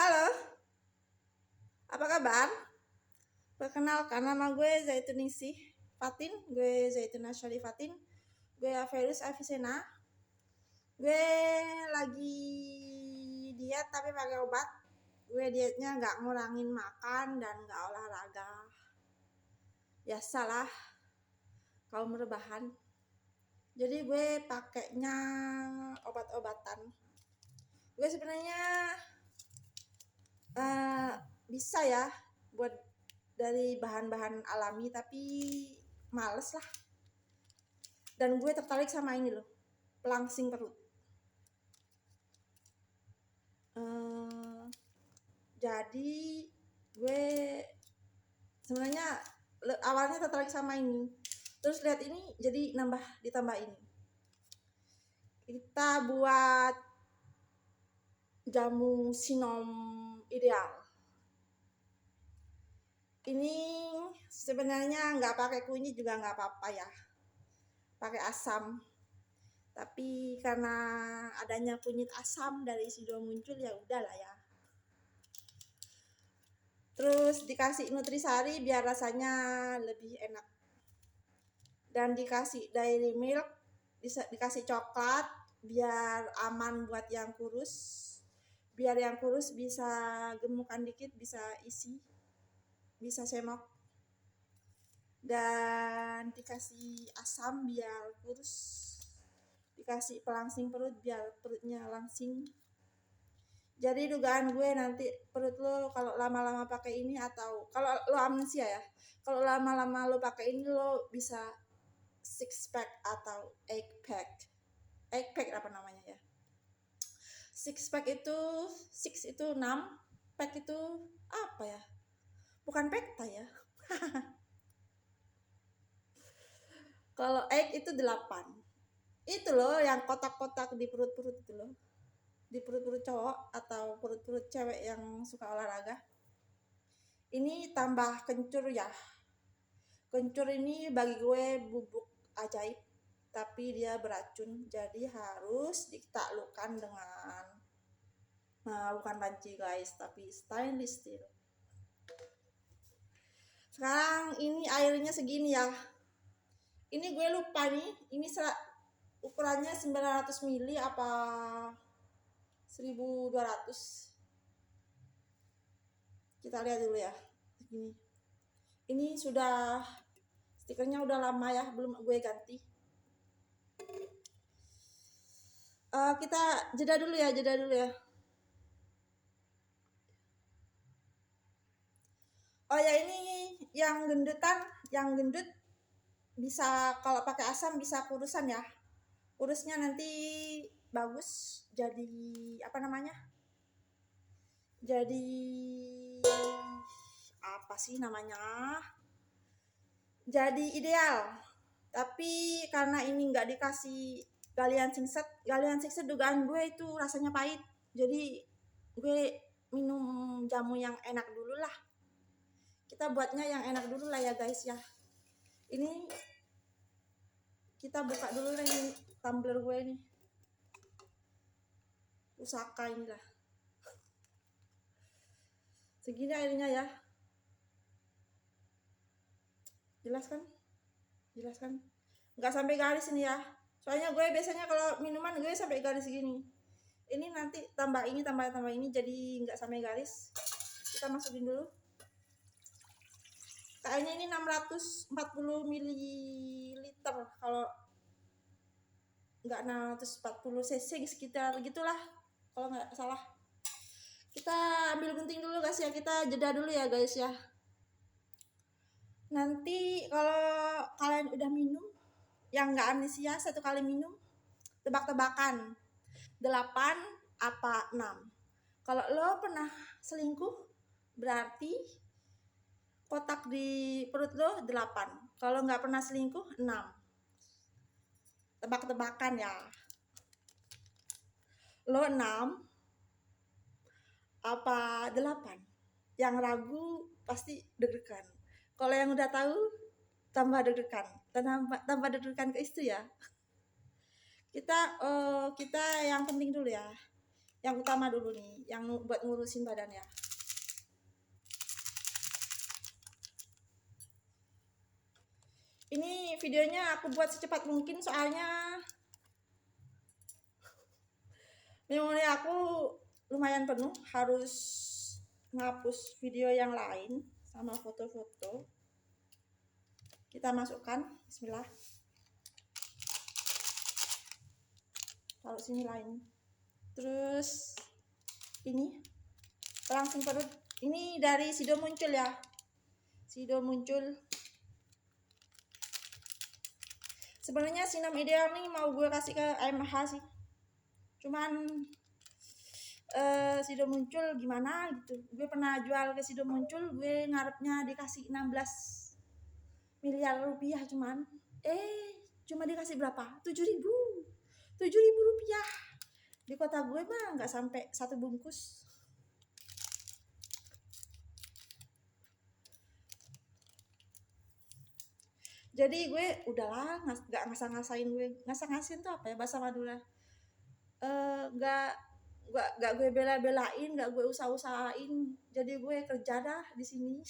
Halo, apa kabar? Perkenalkan, nama gue Zaitunisi Fatin, gue Zaituna Syari Fatin, gue Averus Avicenna. Gue lagi diet tapi pakai obat. Gue dietnya nggak ngurangin makan dan nggak olahraga. Biasalah, kaum rebahan. Jadi gue pakainya obat-obatan. Gue sebenarnya bisa ya buat dari bahan-bahan alami, tapi males lah. Dan gue tertarik sama ini loh, pelangsing perut. Jadi gue sebenarnya awalnya tertarik sama ini, terus lihat ini jadi ditambah ini. Kita buat jamu sinom ideal. Ini sebenarnya nggak pakai kunyit juga nggak apa-apa ya, pakai asam. Tapi karena adanya kunyit asam dari sido muncul, ya udahlah ya. Terus dikasih nutrisari biar rasanya lebih enak. Dan dikasih dairy milk, dikasih coklat biar aman buat yang kurus. Biar yang kurus bisa gemukan dikit, bisa isi, bisa semok. Dan dikasih asam biar kurus. Dikasih pelangsing perut biar perutnya langsing. Jadi dugaan gue nanti perut lo kalau lama-lama pakai ini, atau kalau lo amnesia ya, kalau lama-lama lo pakai ini lo bisa 6 pack atau 8 pack. 8 pack apa namanya ya? 6 pack itu 6 itu 6, pack itu apa ya? Bukan pekta ya. Kalau 8 itu 8. Itu loh yang kotak-kotak di perut-perut itu loh. Di perut-perut cowok atau perut-perut cewek yang suka olahraga. Ini tambah kencur ya. Kencur ini bagi gue bubuk ajaib, tapi dia beracun, jadi harus ditaklukkan dengan bukan panci guys, tapi stainless steel. Sekarang ini airnya segini ya. Ini gue lupa nih, ini ukurannya 900 ml apa 1200. Kita lihat dulu ya. Segini. Ini sudah stikernya udah lama ya, belum gue ganti. Kita jeda dulu ya. Oh ya, ini yang gendut bisa kalau pakai asam bisa kurusan ya. Kurusnya nanti bagus, jadi apa namanya? Jadi apa sih namanya? Jadi ideal. Tapi karena ini nggak dikasih galian singset dugaan gue itu rasanya pahit. Jadi gue minum jamu yang enak dulu lah. Kita buatnya yang enak dulu lah ya guys ya. Ini kita buka dulu nih tumbler gue nih. Pusaka inilah. Segini airnya ya. Jelas kan? Nggak sampai garis ini ya. Soalnya gue biasanya kalau minuman gue sampai garis gini. Ini nanti tambah ini jadi nggak sampai garis. Kita masukin dulu. Kayaknya ini 640 ml kalau nggak 640 cc sekitar gitulah kalau nggak salah. Kita ambil gunting dulu guys ya, kita jeda dulu ya guys ya. Nanti kalau kalian udah minum, yang nggak amnesia satu kali minum, tebak-tebakan 8 apa 6. Kalau lo pernah selingkuh berarti kotak di perut lo 8. Kalau nggak pernah selingkuh 6. Tebak-tebakan ya. Lo 6 apa 8? Yang ragu pasti deg-degan. Kalau yang udah tahu tambah deg-degan. Tambah deg-degan ke istri ya. Kita yang penting dulu ya. yang utama dulu nih, yang buat ngurusin badannya. Ini videonya aku buat secepat mungkin soalnya memori aku lumayan penuh, harus ngapus video yang lain sama foto-foto. Kita masukkan, bismillah. Taruh sini lain. Terus ini pelangsing perut. Ini dari Sido Muncul ya. Sido Muncul. Sebenarnya Sinom Ideal nih mau gue kasih ke AMH sih. Cuman Sido Muncul gimana gitu. Gue pernah jual ke Sido Muncul, gue ngarepnya dikasih 16 miliar rupiah, cuman cuma dikasih berapa? 7.000 rupiah. Di kota gue mah nggak sampai 1 bungkus. Jadi gue udahlah, nggak ngasah-ngasain. Gue ngasah-ngasain tuh apa ya bahasa Madura, nggak gue bela-belain, nggak gue usah-usahain. Jadi gue kerja dah di sini.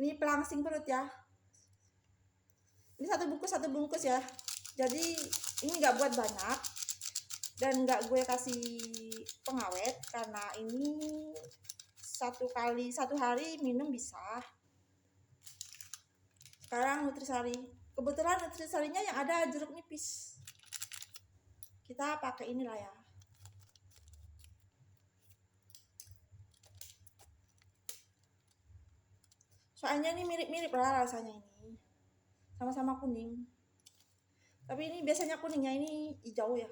Ini pelangsing perut ya, ini satu bungkus ya. Jadi ini nggak buat banyak dan nggak gue kasih pengawet karena ini satu hari minum bisa. Sekarang Nutrisari, kebetulan Nutrisarinya yang ada jeruk nipis, kita pakai inilah ya. Soalnya ini mirip-mirip lah rasanya, ini sama-sama kuning, tapi ini biasanya kuningnya ini hijau ya.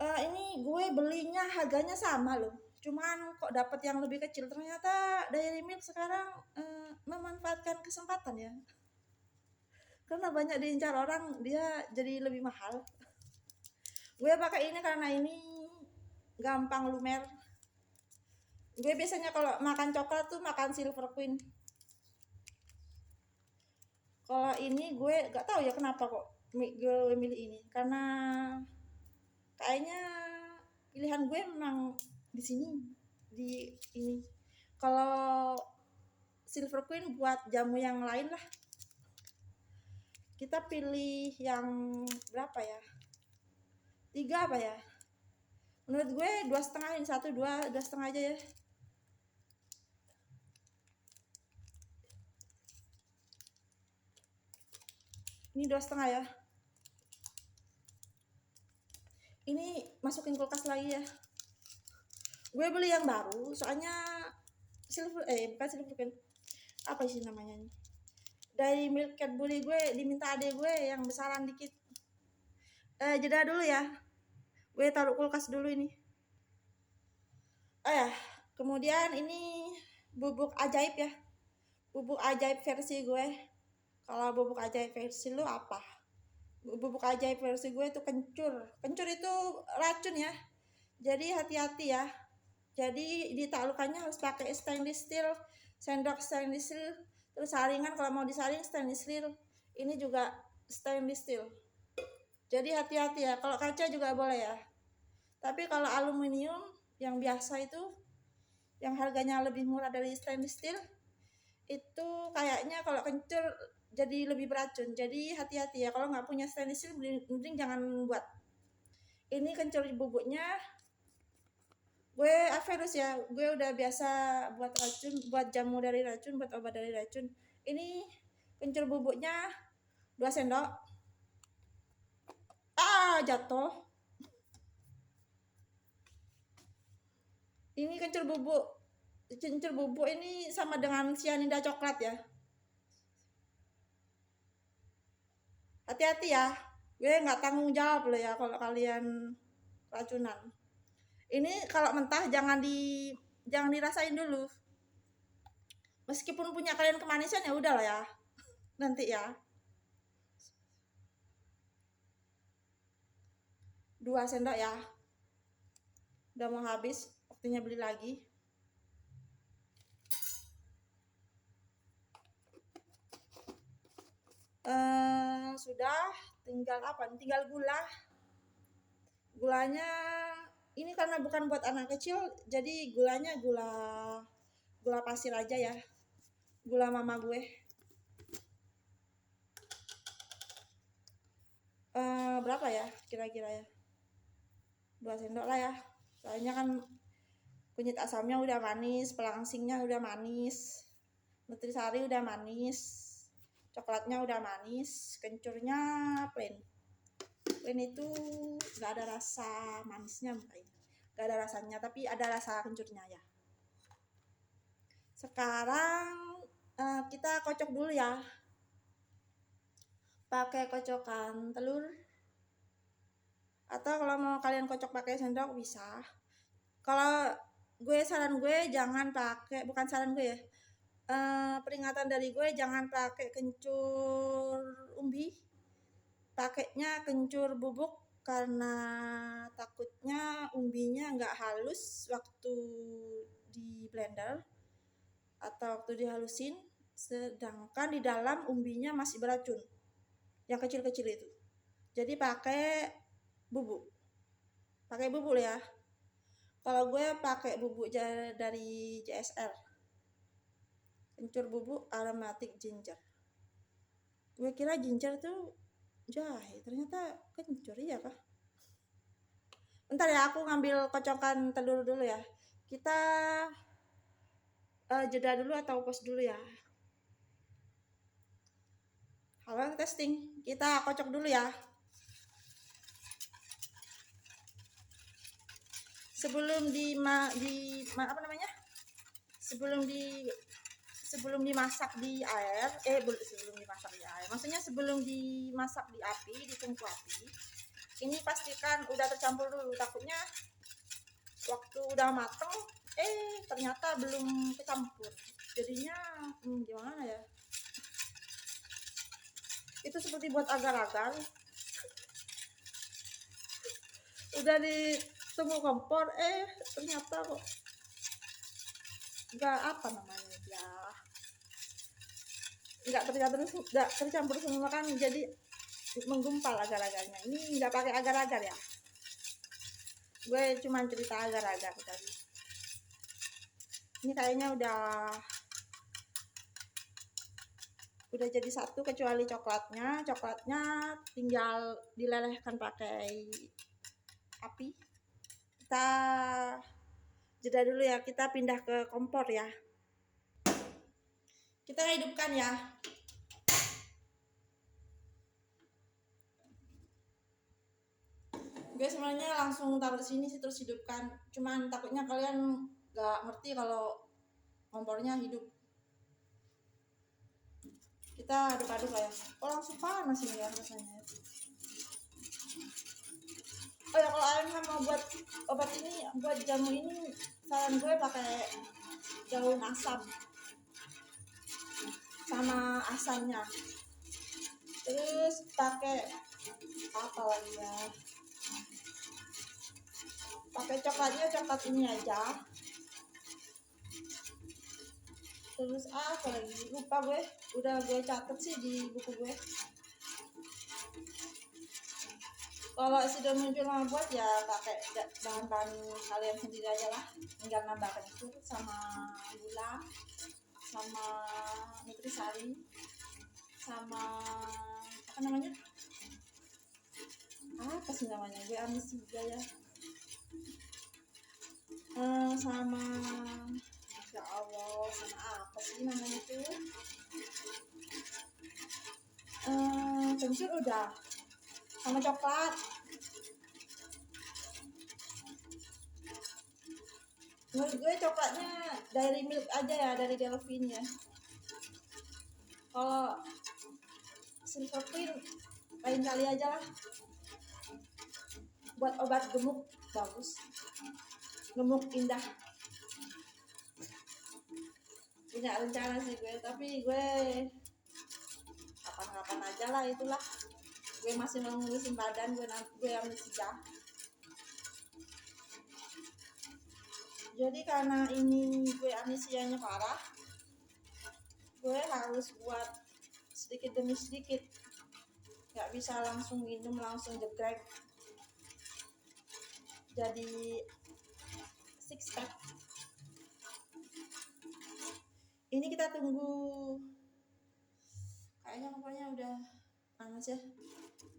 Ini gue belinya harganya sama loh, cuman kok dapat yang lebih kecil. Ternyata Dairy Milk sekarang memanfaatkan kesempatan ya, karena banyak diincar orang, dia jadi lebih mahal. Gue pakai ini karena ini gampang lumer. Gue biasanya kalau makan coklat tuh makan Silver Queen. Kalau ini gue gak tahu ya kenapa kok gue milih ini, karena kayaknya pilihan gue memang di sini, di ini. Kalau Silver Queen buat jamu yang lain lah. Kita pilih yang berapa ya? 3 apa ya? Menurut gue 2,5, ini 1, 2,5 aja ya. Ini 2,5 ya. Ini masukin kulkas lagi ya. Gue beli yang baru, soalnya bukan Silver Queen, apa sih namanya nih? Dari Milk Cadbury gue diminta adek gue yang besaran dikit. Jeda dulu ya. Gue taruh kulkas dulu ini. Kemudian ini bubuk ajaib ya. Bubuk ajaib versi gue. Kalau bubuk ajaib versi lu apa? Bubuk ajaib versi gue itu kencur. Kencur itu racun ya. Jadi hati-hati ya. Jadi ditaklukannya harus pakai stainless steel, sendok stainless steel, terus saringan kalau mau disaring stainless steel. Ini juga stainless steel. Jadi hati-hati ya. Kalau kaca juga boleh ya. Tapi kalau aluminium yang biasa itu, yang harganya lebih murah dari stainless steel, itu kayaknya kalau kencur jadi lebih beracun. Jadi hati-hati ya, kalau nggak punya stainless steel mending jangan buat. Ini kencur bubuknya gue Averus ya, gue udah biasa buat racun, buat jamu dari racun, buat obat dari racun. Ini kencur bubuknya 2 sendok. Jatuh. Ini kencur bubuk ini sama dengan cyanida coklat ya. Hati-hati ya, gue nggak tanggung jawab loh ya kalau kalian racunan. Ini kalau mentah jangan dirasain dulu. Meskipun punya kalian kemanisan ya udah lah ya, nanti ya. 2 sendok ya. Udah mau habis, waktunya beli lagi. Sudah, tinggal apa? Tinggal gulanya. Ini karena bukan buat anak kecil, jadi gulanya gula pasir aja ya, gula mama gue. Berapa ya kira-kira ya, 2 sendok lah ya, soalnya kan kunyit asamnya udah manis, pelangsingnya udah manis, nutrisari udah manis, coklatnya udah manis, kencurnya plain itu nggak ada rasa manisnya, nggak ada rasanya, tapi ada rasa kencurnya ya. Sekarang kita kocok dulu ya, pakai kocokan telur, atau kalau mau kalian kocok pakai sendok bisa. Kalau saran gue jangan pakai, bukan saran gue ya, peringatan dari gue, jangan pakai kencur umbi, pakainya kencur bubuk, karena takutnya umbinya nggak halus waktu di blender atau waktu dihalusin, sedangkan di dalam umbinya masih beracun yang kecil-kecil itu. Jadi pakai bubuk ya. Kalau gue pakai bubuk dari JSR, kencur bubuk aromatic ginger. Gue kira ginger tuh jahe, ternyata kencur ya kah? Bentar ya, aku ngambil kocokan telur dulu ya. Kita jeda dulu atau pause dulu ya. Halo, testing. Kita kocok dulu ya. Sebelum dimasak di air, maksudnya sebelum dimasak di api, di tungku api, ini pastikan udah tercampur dulu, takutnya waktu udah mateng ternyata belum kecampur, jadinya gimana ya, itu seperti buat agar-agar. Udah ditunggu kompor ternyata kok nggak nggak tercampur semua kan, jadi menggumpal agar-agarnya. Ini nggak pakai agar-agar ya, gue cuma cerita agar-agar tadi. Ini kayaknya udah jadi satu, kecuali coklatnya tinggal dilelehkan pakai api. Kita jeda dulu ya, kita pindah ke kompor ya, kita hidupkan ya. Gue sebenarnya langsung taruh sini sih terus hidupkan, cuman takutnya kalian gak ngerti kalau kompornya hidup. Kita aduk-aduk lah ya. Langsung panas ini ya rasanya. Oh ya, kalau kalian mau buat obat ini, buat jamu ini, saran gue pakai daun asam sama asamnya. Terus pakai apa lagi ya? Pakai coklat ini aja. Terus apa lagi? Lupa gue. Udah gue catet sih di buku gue. Kalau sudah muncul mau buat ya pakai bahan-bahan kalian sendiri aja lah. Tinggal nambahkan itu sama gula, sama nutrisari, sama apa namanya? Apa sih namanya? Gue amnesia juga ya. Sama ya Allah, sama apa sih namanya tuh? Kencur udah, sama coklat. Menurut gue coklatnya dari Milk aja ya, dari Delvin ya. Kalau Silver Queen lain kali aja lah. Buat obat gemuk bagus, gemuk indah. Punya rencana sih gue, tapi gue kapan-kapan aja lah, itulah. Gue masih mau ngurusin badan gue amnesia. Jadi karena ini gue amnesianya parah, gue harus buat sedikit demi sedikit, nggak bisa langsung minum langsung jegrek jadi six pack. Ini kita tunggu, kayaknya kompornya udah panas ya,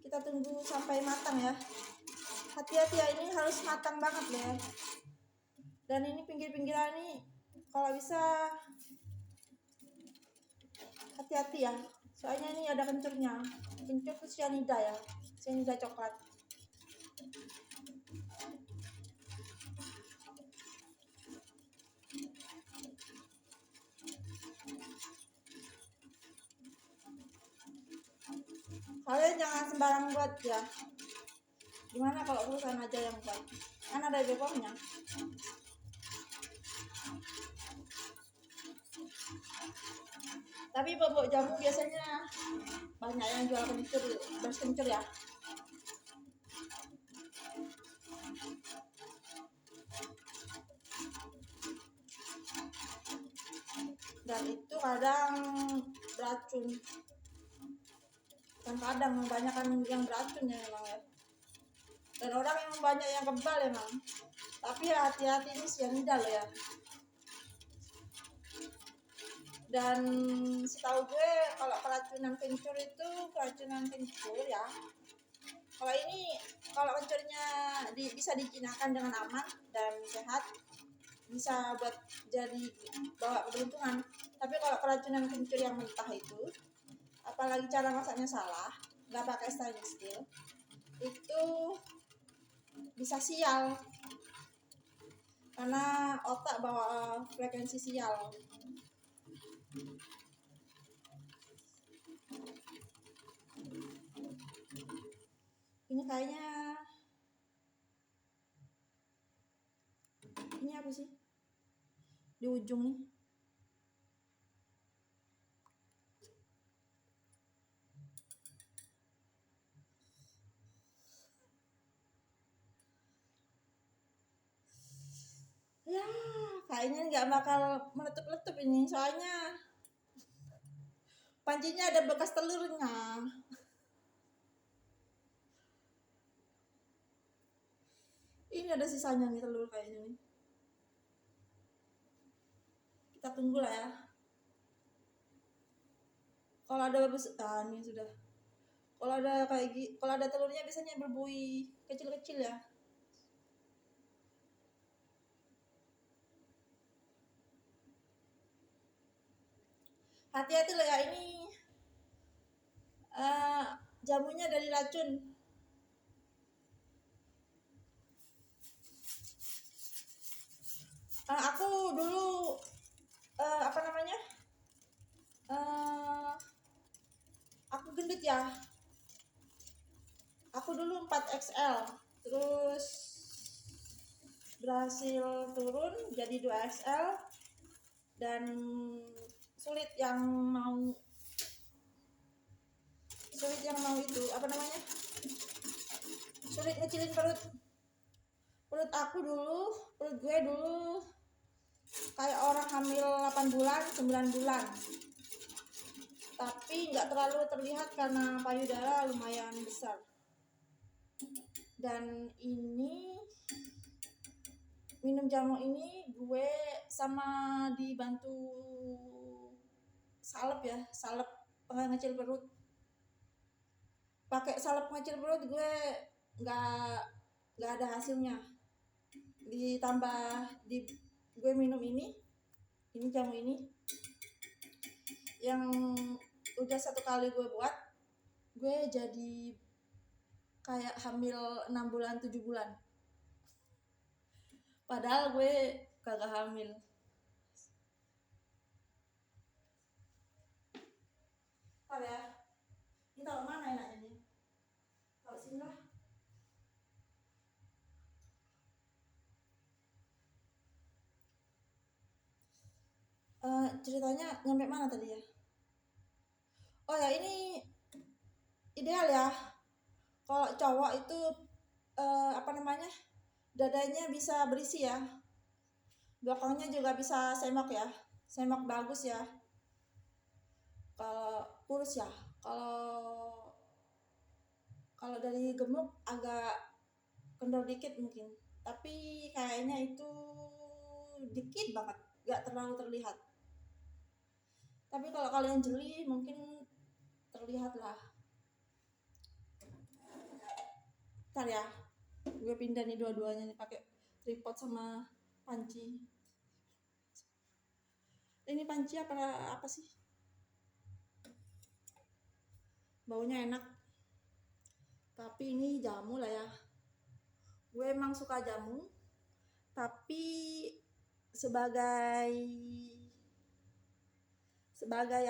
kita tunggu sampai matang ya. Hati-hati ya, ini harus matang banget loh ya. Dan ini pinggir-pinggiran ini kalau bisa hati-hati ya, soalnya ini ada kencurnya. Kencur itu cyanida ya, cyanida coklat. Kalian jangan sembarang buat ya. Gimana kalau perusahaan aja yang buat, kan ada BPOM-nya. Tapi bubuk jamu biasanya banyak yang jual kencur, beras kencur ya. Dan itu kadang beracun, kan kadang banyak kan yang beracun ya memang ya. Dan orang yang banyak yang kebal emang. Tapi ya hati-hati, ini cyanida loh ya. Dan setahu gue kalau keracunan kencur itu keracunan kencur ya. Kalau ini, kalau kencurnya bisa dijinakan dengan aman dan sehat, bisa buat jadi bawa keberuntungan. Tapi kalau keracunan kencur yang mentah itu, apalagi cara masaknya salah, nggak pakai stainless steel, itu bisa sial, karena otak bawa frekuensi sial. Ini kayaknya, ini apa sih di ujung nih? Ya kayaknya nggak bakal meletup-letup ini, soalnya pancinya ada bekas telurnya. Ini ada sisanya nih telur kayaknya nih. Kita tunggu lah ya. Kalau ada ini sudah. Kalau ada kalau ada telurnya biasanya berbuih kecil-kecil ya. Hati-hati loh ya, ini jamunya dari racun. Aku dulu apa namanya? Aku gendut ya. Aku dulu 4XL, terus berhasil turun jadi 2XL, dan sulit yang mau itu apa namanya, sulit ngecilin perut gue dulu kayak orang hamil 8 bulan 9 bulan, tapi nggak terlalu terlihat karena payudara lumayan besar. Dan ini minum jamu ini gue sama dibantu salep ya, salep pengecil perut. Pakai salep pengecil perut gue nggak ada hasilnya. Ditambah gue minum ini jamu ini yang udah 1 kali gue buat, gue jadi kayak hamil 6 bulan 7 bulan, padahal gue kagak hamil. Tahu ya, ini taruh mana enaknya nih? Taruh sini lah. Ceritanya nyampe mana tadi ya? Oh ya, ini ideal ya kalau cowok itu apa namanya, dadanya bisa berisi ya, belakangnya juga bisa semok ya, semok bagus ya. Kalau kurus ya. Kalau kalau dari gemuk agak kendor dikit mungkin, tapi kayaknya itu dikit banget, gak terlalu terlihat. Tapi kalau kalian jeli mungkin terlihat lah. Ntar ya, gue pindah nih dua-duanya nih pakai tripod sama panci. Ini panci apa sih? Baunya enak. Tapi ini jamu lah ya. Gue emang suka jamu, tapi sebagai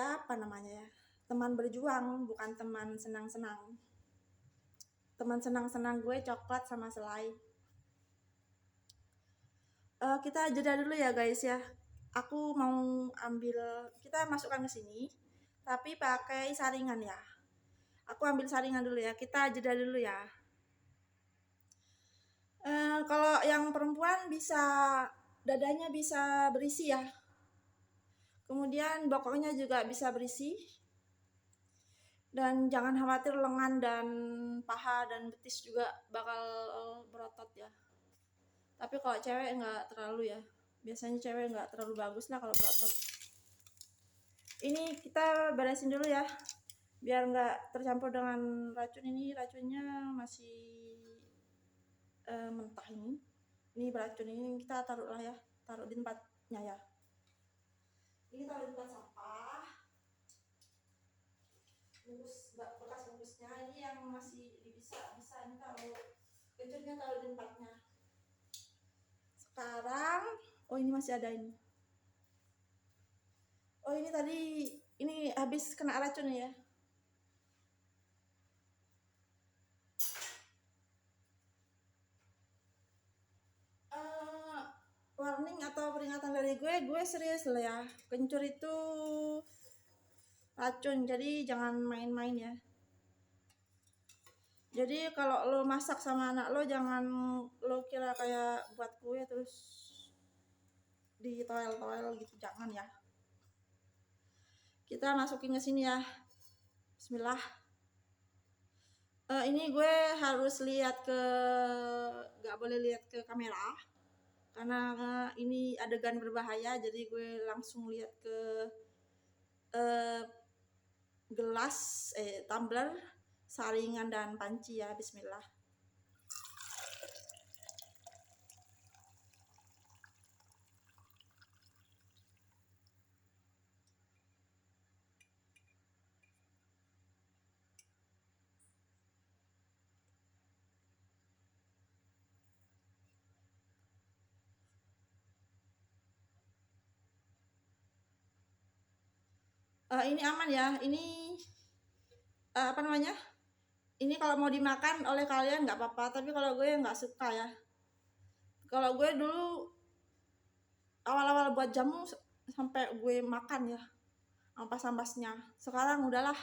apa namanya ya? Teman berjuang, bukan teman senang-senang. Teman senang-senang gue coklat sama selai. Kita jeda dulu ya guys ya. Aku mau kita masukkan ke sini, tapi pakai saringan ya. Aku ambil saringan dulu ya. Kita jeda dulu ya. Kalau yang perempuan dadanya bisa berisi ya. Kemudian bokongnya juga bisa berisi. Dan jangan khawatir lengan dan paha dan betis juga bakal berotot ya. Tapi kalau cewek nggak terlalu ya. Biasanya cewek nggak terlalu bagus lah kalau berotot. Ini kita beresin dulu ya, biar nggak tercampur dengan racun. Ini racunnya masih mentah ini. Ini beracun, ini kita taruh lah ya, taruh di tempatnya ya. Ini taruh di tempat sampah. Bekas bungkusnya ini yang masih bisa ini taruh kencurnya, taruh di tempatnya. Sekarang, oh ini masih ada ini. Oh ini tadi, ini habis kena racun ya. Warning atau peringatan dari gue serius lah ya. Kencur itu racun, jadi jangan main-main ya. Jadi kalau lo masak sama anak lo, jangan lo kira kayak buat kue terus di toel gitu, jangan ya. Kita masukin ke sini ya. Bismillah. Ini gue harus gak boleh lihat ke kamera karena ini adegan berbahaya, jadi gue langsung lihat ke gelas, tumbler, saringan dan panci ya. Bismillah. Ini aman ya. Ini apa namanya? Ini kalau mau dimakan oleh kalian nggak apa-apa, tapi kalau gue nggak suka ya. Kalau gue dulu awal-awal buat jamu sampai gue makan ya ampas-ampasnya. Sekarang udahlah,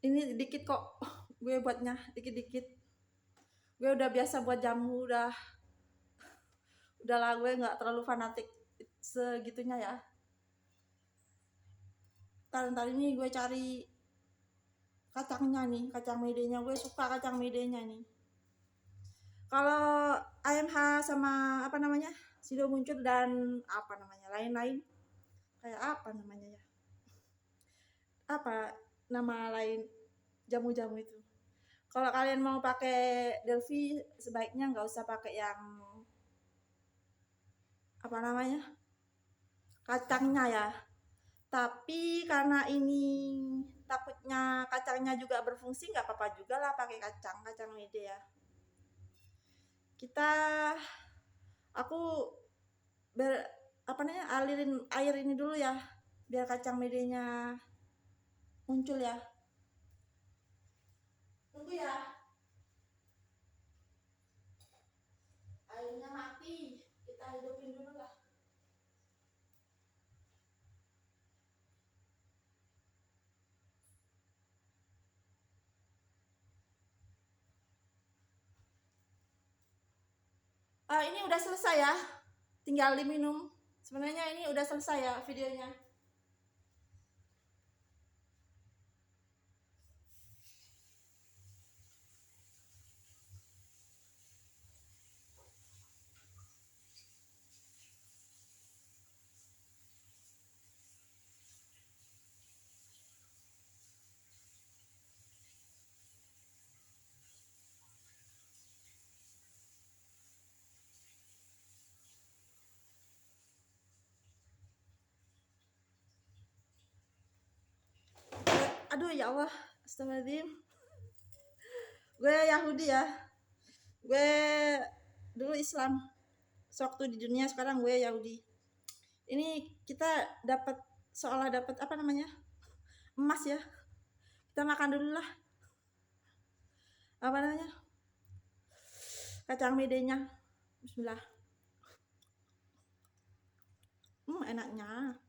ini dikit kok gue buatnya, dikit-dikit. Gue udah biasa buat jamu, udahlah, gue nggak terlalu fanatik segitunya ya. Ntar ini gue cari kacangnya nih, kacang medenya. Gue suka kacang medenya nih. Kalau AMH sama apa namanya, Sido muncul dan apa namanya lain-lain, kayak apa namanya ya, apa nama lain jamu-jamu itu. Kalau kalian mau pakai Delphi, sebaiknya nggak usah pakai yang apa namanya kacangnya ya. Tapi karena ini takutnya kacangnya juga berfungsi, nggak apa-apa juga lah pakai kacang mede ya. Aku alirin air ini dulu ya, biar kacang medenya muncul ya. Tunggu ya, airnya mati, kita hidupin dulu lah. Ini udah selesai ya, tinggal diminum. Sebenarnya ini udah selesai ya videonya. Aduh ya Allah, astagfirullahaladzim. Gue Yahudi ya. Gue dulu Islam. Sewaktu di dunia, sekarang gue Yahudi. Ini kita dapat seolah dapat apa namanya? Emas ya. Kita makan dulu lah. Apa namanya? Kacang medenya. Bismillah. Enaknya.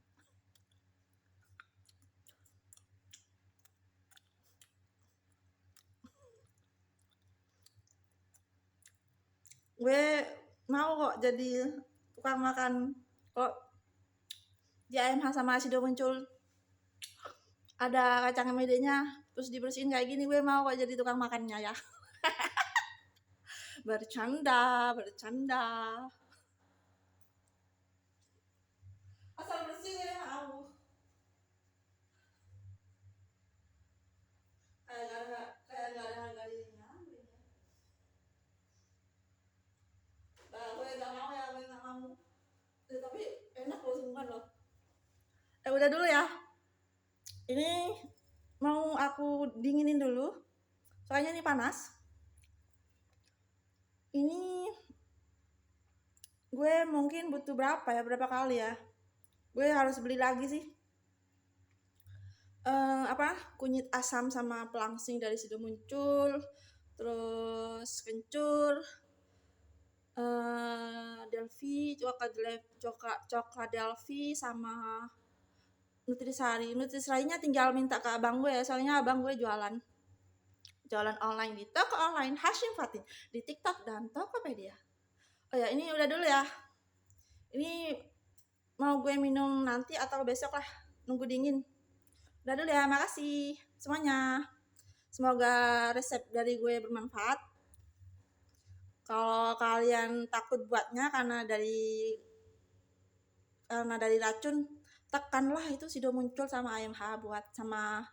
Gue mau kok jadi tukang makan. Kok di AMH sama Sido muncul ada kacang medenya, terus dibersihin kayak gini, gue mau kok jadi tukang makannya ya. Bercanda. Asal bersih gue mau. Kayak gak ada harga dirinya. Gue gak mau ya, gue gak mau. Tapi enak loh, sungkan loh. Udah dulu ya. Ini mau aku dinginin dulu. Soalnya ini panas. Ini gue mungkin butuh berapa kali ya. Gue harus beli lagi sih. Kunyit asam sama pelangsing dari Sido muncul. Terus kencur. Delphi, coklat Delphi sama Nutrisarinya tinggal minta ke abang gue ya, soalnya abang gue jualan online di toko online Hashim Fatin di TikTok dan Tokopedia. Oh ya, ini udah dulu ya. Ini mau gue minum nanti atau besok lah, nunggu dingin. Udah dulu ya, makasih semuanya. Semoga resep dari gue bermanfaat. Kalau kalian takut buatnya karena dari racun, tekanlah itu Sido muncul sama AMH buat sama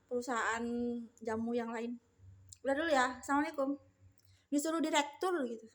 perusahaan jamu yang lain. Udah dulu ya, assalamualaikum. Disuruh direktur gitu.